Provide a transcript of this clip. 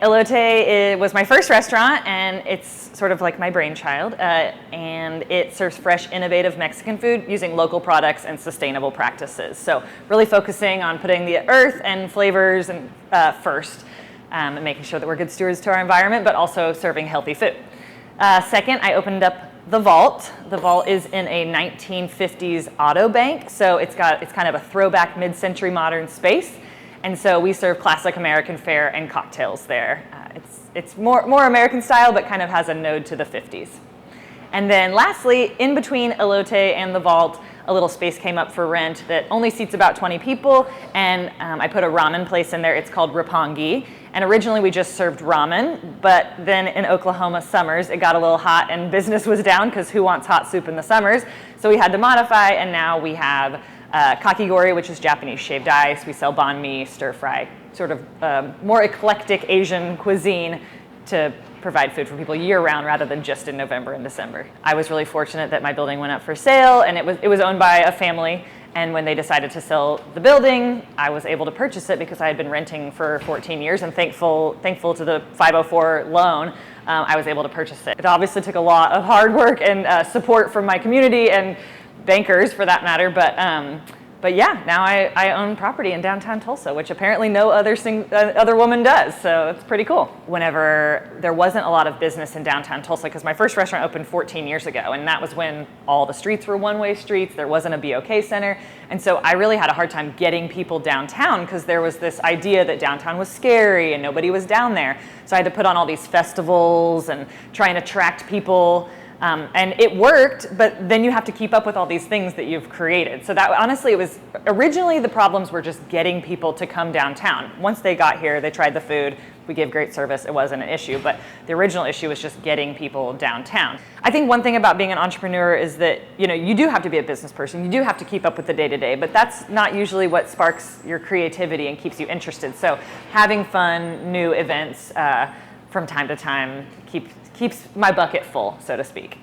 Elote was my first restaurant, and it's sort of like my brainchild, and it serves fresh, innovative Mexican food using local products and sustainable practices. So really focusing on putting the earth and flavors and, first, and making sure that we're good stewards to our environment, but also serving healthy food. Second, I opened up the Vault. The Vault is in a 1950s auto bank, so it's kind of a throwback mid-century modern space. And so we serve classic American fare and cocktails there. It's more American style, but kind of has a nod to the 50s. And then lastly, in between Elote and the Vault, a little space came up for rent that only seats about 20 people, and I put a ramen place in there. It's called Roppongi. And originally we just served ramen, but then in Oklahoma summers, it got a little hot and business was down because who wants hot soup in the summers? So we had to modify, and now we have kakigori, which is Japanese shaved ice. We sell banh mi, stir fry, sort of more eclectic Asian cuisine to provide food for people year-round rather than just in November and December. I was really fortunate that my building went up for sale, and it was owned by a family. And when they decided to sell the building, I was able to purchase it because I had been renting for 14 years, and thankful to the 504 loan, I was able to purchase it. It obviously took a lot of hard work and support from my community and bankers, for that matter, but yeah, now I own property in downtown Tulsa, which apparently no other woman does, so it's pretty cool. Whenever there wasn't a lot of business in downtown Tulsa, because my first restaurant opened 14 years ago, and that was when all the streets were one-way streets, there wasn't a BOK center, and so I really had a hard time getting people downtown because there was this idea that downtown was scary and nobody was down there. So I had to put on all these festivals and try and attract people. And it worked, but then you have to keep up with all these things that you've created. So that honestly, it was originally the problems were just getting people to come downtown. Once they got here, they tried the food, we gave great service, it wasn't an issue, but the original issue was just getting people downtown. I think one thing about being an entrepreneur is that, you do have to be a business person, you do have to keep up with the day-to-day, but that's not usually what sparks your creativity and keeps you interested. So having fun, new events from time to time keeps my bucket full, so to speak.